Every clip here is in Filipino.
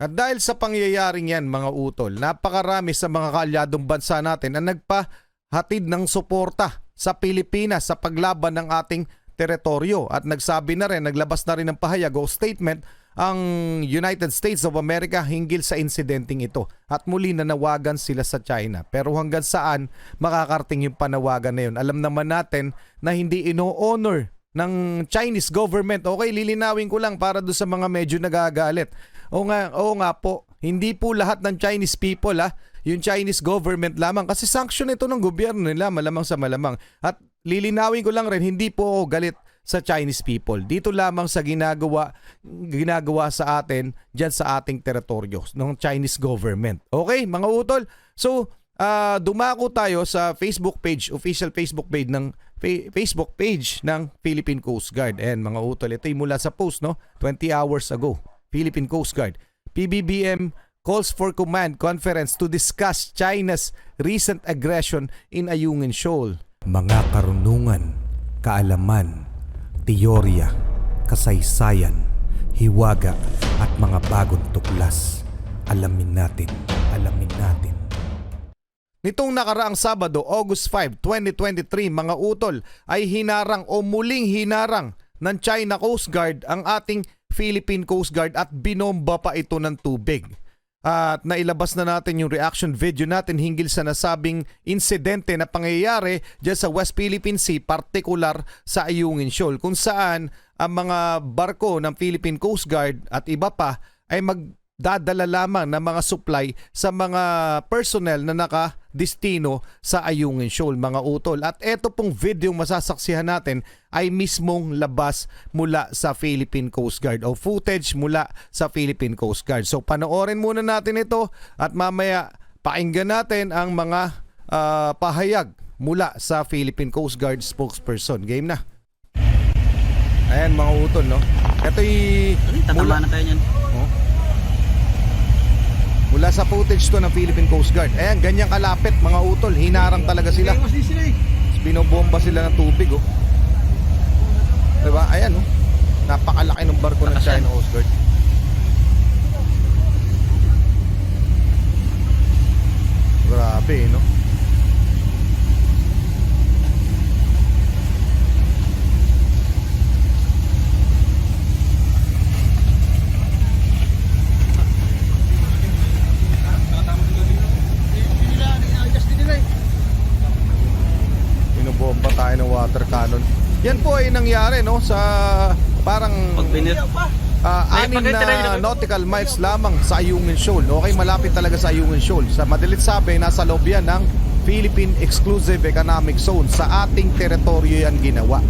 At dahil sa pangyayaring yan mga utol, napakarami sa mga kaalyadong bansa natin ang nagpahatid ng suporta sa Pilipinas sa paglaban ng ating teritoryo. At nagsabi na rin, naglabas na rin ng pahayag o statement ang United States of America hinggil sa insidenteng ito. At muli nanawagan sila sa China. Pero hanggang saan makakarating yung panawagan na yun? Alam naman natin na hindi ino-honor ng Chinese government. Okay, lilinawin ko lang para doon sa mga medyo nagagalit. Oo nga po, hindi po lahat ng Chinese people yung Chinese government lamang kasi sanction ito ng gobyerno nila malamang sa malamang. At lilinawin ko lang rin, hindi po ako galit sa Chinese people. Dito lamang sa ginagawa sa atin diyan sa ating teritoryo ng Chinese government. Okay, mga utol. So, dumako tayo sa Facebook page, official Facebook page ng Philippine Coast Guard. And mga utol, ito mula sa post 20 hours ago. Philippine Coast Guard. PBBM calls for command conference to discuss China's recent aggression in Ayungin Shoal. Mga karunungan, kaalaman, teorya, kasaysayan, hiwaga at mga bagong tuklas. Alamin natin. Nitong nakaraang Sabado, August 5, 2023, mga utol, ay hinarang o muling hinarang ng China Coast Guard ang ating Philippine Coast Guard at binomba pa ito ng tubig. At nailabas na natin yung reaction video natin hinggil sa nasabing insidente na pangyayari dyan sa West Philippine Sea, partikular sa Ayungin Shoal, kung saan ang mga barko ng Philippine Coast Guard at iba pa ay magdadala lamang ng mga supply sa mga personnel na nakadestino sa Ayungin Shoal, mga utol. At eto pong video masasaksihan natin ay mismong labas mula sa Philippine Coast Guard o footage mula sa Philippine Coast Guard. So panoorin muna natin ito at mamaya pakinggan natin ang mga pahayag mula sa Philippine Coast Guard spokesperson. Game na. Ayan mga utol, Ito'y Tatama na tayo niyan. Mula sa footage to ng Philippine Coast Guard. Ayan, ganyang kalapit mga utol. Hinarang talaga sila. Binobomba sila ng tubig, Diba? Ayan, napakalaki ng barko ng China Coast Guard. Grabe, Binobomba tayo ng water cannon. Yan po ay nangyari sa parang anim na nautical miles lamang sa Ayungin Shoal. Okay, malapit talaga sa Ayungin Shoal. Sa madalit sabi, nasa loob yan ng Philippine Exclusive Economic Zone. Sa ating teritoryo yan ginawa.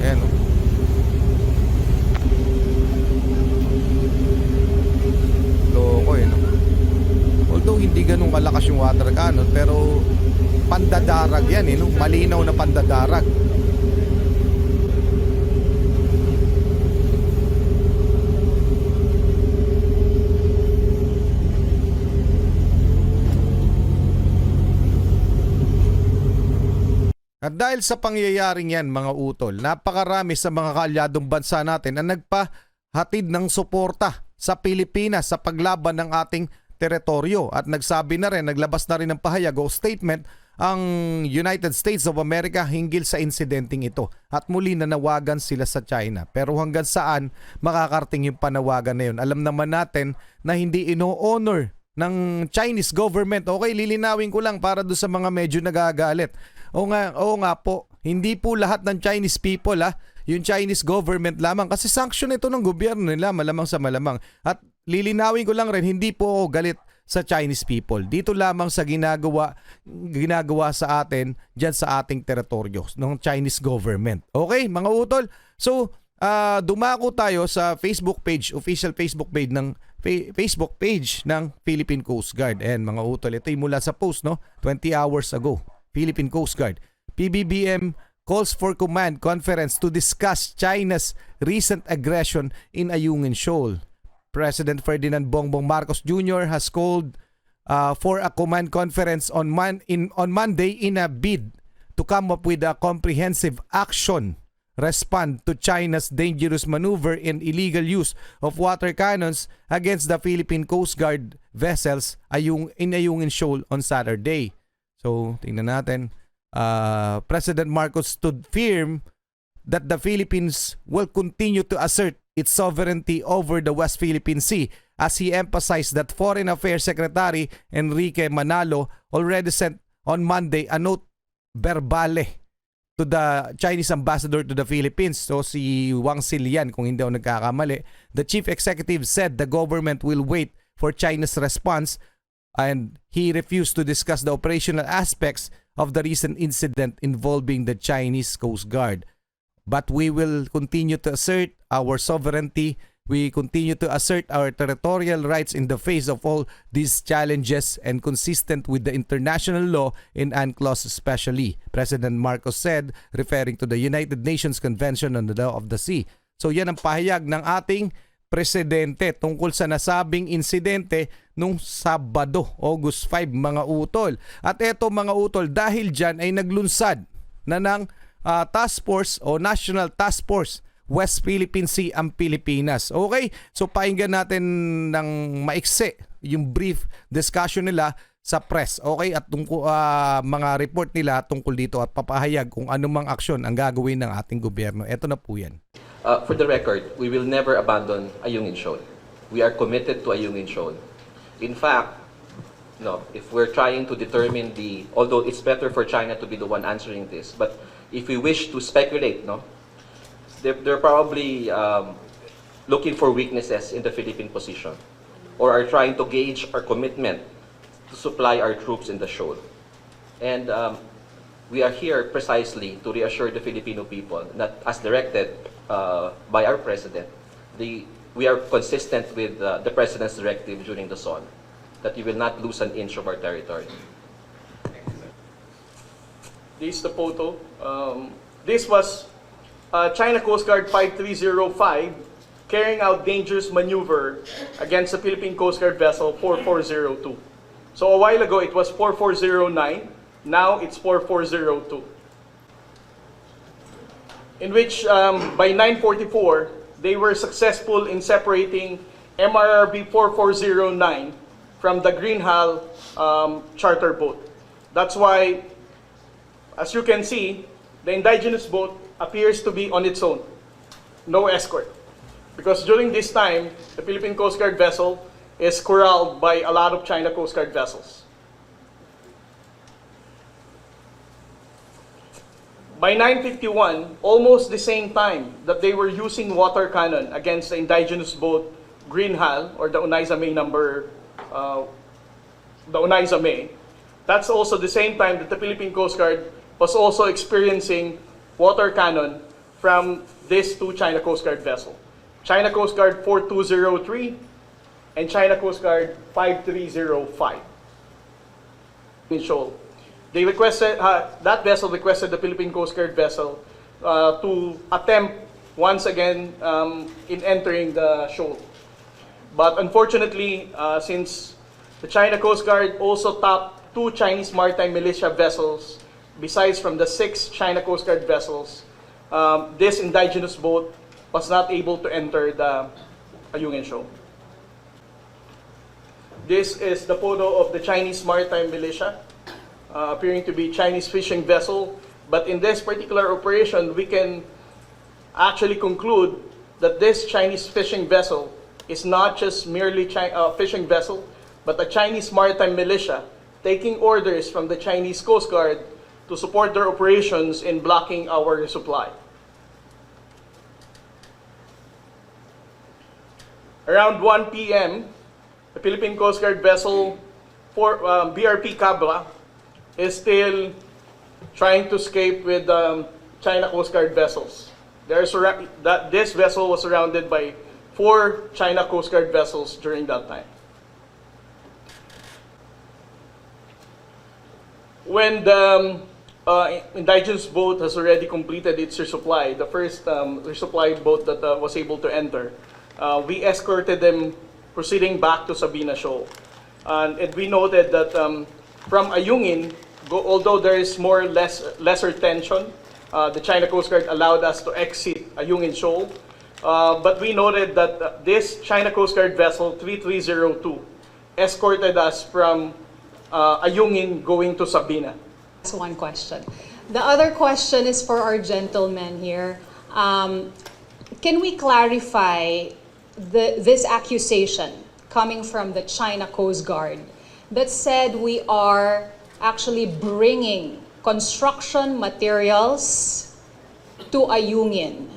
Ayan, loko, although hindi ganun kalakas yung water cannon, pero pandadarag yan, malinaw na pandadarag. At dahil sa pangyayaring yan mga utol, napakarami sa mga kaalyadong bansa natin ang nagpahatid ng suporta sa Pilipinas sa paglaban ng ating teritoryo. At nagsabi na rin, naglabas na rin ng pahayag o statement ang United States of America hinggil sa insidenteng ito. At muli nanawagan sila sa China. Pero hanggang saan makakarating yung panawagan na yun? Alam naman natin na hindi ino-honor ng Chinese government. Okay, lilinawin ko lang para doon sa mga medyo nagagalit. Oo nga po, hindi po lahat ng Chinese people yung Chinese government lamang kasi sanction ito ng gobyerno nila malamang sa malamang. At lilinawin ko lang rin, hindi po ako galit sa Chinese people. Dito lamang sa ginagawa sa atin diyan sa ating teritoryo ng Chinese government. Okay, mga utol. So, dumako tayo sa Facebook page, official Facebook page ng Philippine Coast Guard. And mga utol, ito'y mula sa post 20 hours ago. Philippine Coast Guard. PBBM calls for command conference to discuss China's recent aggression in Ayungin Shoal. President Ferdinand Bongbong Marcos Jr. has called for a command conference on Monday in a bid to come up with a comprehensive action respond to China's dangerous maneuver and illegal use of water cannons against the Philippine Coast Guard vessels in Ayungin Shoal on Saturday. So, tingnan natin. President Marcos stood firm that the Philippines will continue to assert its sovereignty over the West Philippine Sea, as he emphasized that Foreign Affairs Secretary Enrique Manalo already sent on Monday a note verbale to the Chinese ambassador to the Philippines. So si Wang Silian, kung hindi ako nagkakamali, the chief executive said the government will wait for China's response, and he refused to discuss the operational aspects of the recent incident involving the Chinese Coast Guard. But we will continue to assert our sovereignty. We continue to assert our territorial rights in the face of all these challenges and consistent with the international law in UNCLOS especially, President Marcos said, referring to the United Nations Convention on the Law of the Sea. So yan ang pahayag ng ating presidente tungkol sa nasabing insidente nung Sabado, August 5, mga utol. At eto mga utol, dahil dyan ay naglunsad na ng Task Force o National Task Force West Philippine Sea ang Pilipinas. Okay? So pakinggan natin ng maikse yung brief discussion nila sa press. Okay? At mga report nila tungkol dito at papahayag kung anumang aksyon ang gagawin ng ating gobyerno. Ito na po yan. For the record, we will never abandon Ayungin Shoal. We are committed to Ayungin Shoal. In fact, if we're trying to determine although it's better for China to be the one answering this, but if we wish to speculate, they're probably looking for weaknesses in the Philippine position, or are trying to gauge our commitment to supply our troops in the shoal. And we are here precisely to reassure the Filipino people that, as directed by our President, we are consistent with the President's directive during the SON, that we will not lose an inch of our territory. This is the photo. This was China Coast Guard 5305 carrying out dangerous maneuver against the Philippine Coast Guard vessel 4402. So a while ago it was 4409, now it's 4402. In which by 9:44 they were successful in separating MRRB 4409 from the Green Hull charter boat. That's why, as you can see, the indigenous boat appears to be on its own, no escort. Because during this time, the Philippine Coast Guard vessel is corralled by a lot of China Coast Guard vessels. By 9:51, almost the same time that they were using water cannon against the indigenous boat Green Hull, or the Unaiza May the Unaiza May, that's also the same time that the Philippine Coast Guard was also experiencing water cannon from these two China Coast Guard vessels, China Coast Guard 4203 and China Coast Guard 5305 in Shoal. They requested, that vessel requested the Philippine Coast Guard vessel to attempt once again in entering the shoal. But unfortunately, since the China Coast Guard also tapped two Chinese maritime militia vessels, besides from the 6 China Coast Guard vessels, this indigenous boat was not able to enter the Ayungin Shoal. This is the photo of the Chinese maritime militia, appearing to be Chinese fishing vessel. But in this particular operation, we can actually conclude that this Chinese fishing vessel is not just merely a fishing vessel, but a Chinese maritime militia taking orders from the Chinese Coast Guard to support their operations in blocking our resupply. Around 1 p.m., the Philippine Coast Guard vessel BRP Cabra is still trying to escape with China Coast Guard vessels. This vessel was surrounded by 4 China Coast Guard vessels during that time. When the indigenous boat has already completed its resupply, the first resupply boat that was able to enter, we escorted them proceeding back to Sabina Shoal. And we noted that from Ayungin, although there is lesser tension the China Coast Guard allowed us to exit Ayungin Shoal. But we noted that this China Coast Guard vessel 3302 escorted us from Ayungin going to Sabina. That's one question. The other question is for our gentlemen here. Can we clarify this accusation coming from the China Coast Guard that said we are actually bringing construction materials to Ayungin?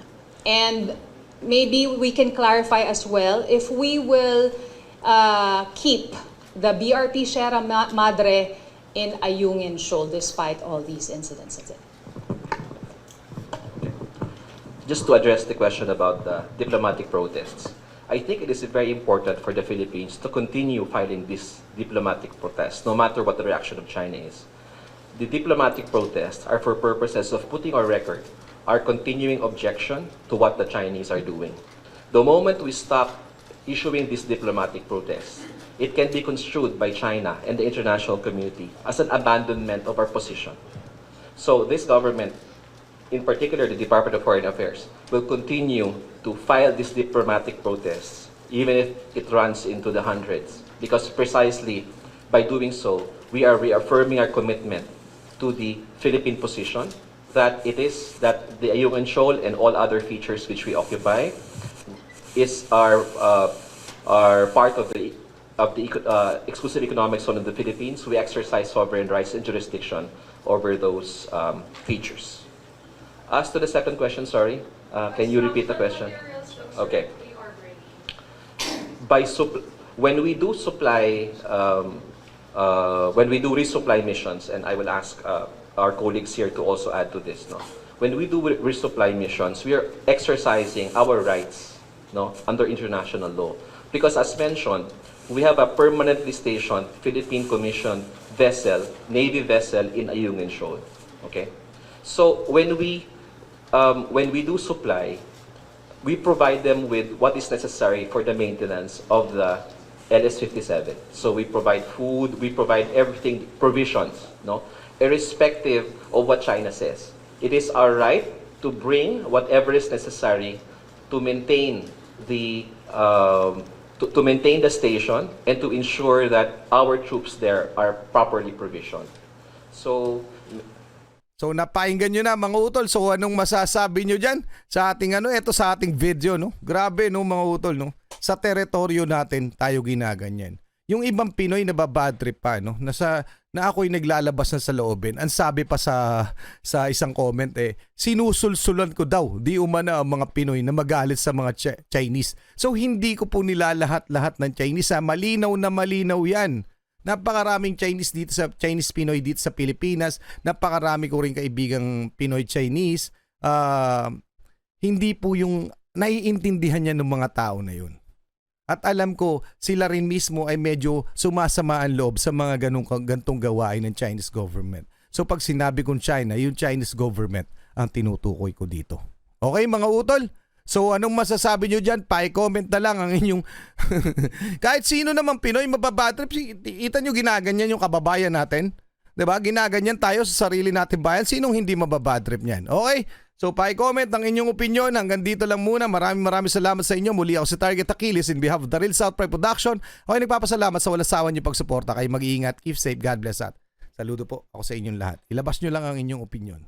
And maybe we can clarify as well if we will keep the BRP Sierra Madre in Ayungin Shoal despite all these incidents. Just to address the question about the diplomatic protests, I think it is very important for the Philippines to continue filing these diplomatic protests, no matter what the reaction of China is. The diplomatic protests are for purposes of putting on record our continuing objection to what the Chinese are doing. The moment we stop issuing these diplomatic protests, it can be construed by China and the international community as an abandonment of our position. So this government, in particular the Department of Foreign Affairs, will continue to file these diplomatic protests, even if it runs into the hundreds, because precisely by doing so, we are reaffirming our commitment to the Philippine position that it is that the Ayungin Shoal and all other features which we occupy is our part of the exclusive economic zone of the Philippines. We exercise sovereign rights and jurisdiction over those features. As to the second question, sorry, can you repeat the question? Okay. When we do supply, when we do resupply missions, and I will ask our colleagues here to also add to this, no? When we do resupply missions, we are exercising our rights, no, under international law. Because as mentioned, we have a permanently stationed Philippine Commission vessel, Navy vessel in Ayungin Shoal. Okay? So when we do supply, we provide them with what is necessary for the maintenance of the LS-57. So we provide food, we provide everything, provisions, no? Irrespective of what China says. It is our right to bring whatever is necessary to maintain the to maintain the station and to ensure that our troops there are properly provisioned. So napakinggan nyo na mga utol. So anong masasabi nyo dyan sa ating eto sa ating video, no? Grabe, no, mga utol, no? Sa teritoryo natin tayo ginaganyan. Yung ibang Pinoy na bad trip pa, no? Na ako'y naglalabas na sa loobin. Ang sabi pa sa isang comment sinusulsulan ko daw di umana ang mga Pinoy na magalit sa mga Chinese. So hindi ko po nilalahat-lahat ng Chinese. Malinaw na malinaw yan. Napakaraming Chinese Pinoy dito sa Pilipinas. Napakarami ko rin kaibigang Pinoy-Chinese. Hindi po yung naiintindihan niya ng mga tao na yun. At alam ko, sila rin mismo ay medyo sumasama ang loob sa mga gantong gawain ng Chinese government. So pag sinabi kong China, yung Chinese government ang tinutukoy ko dito. Okay mga utol? So anong masasabi nyo dyan? Pa-comment na lang ang inyong... Kahit sino naman Pinoy mababatrip, kita nyo ginaganyan yung kababayan natin. 'Di ba? Ginaganyan tayo sa sarili natin bayan. Sinong hindi mababatrip niyan? Okay? So pa-comment ang inyong opinion. Hanggang dito lang muna. Maraming salamat sa inyo. Muli ako si Target Achilles in behalf of the Real South Pride Production. Okay, nagpapasalamat sa walang sawa niyong pagsuporta. Kayo mag-iingat. Keep safe. God bless at saludo po ako sa inyong lahat. Ilabas nyo lang ang inyong opinion.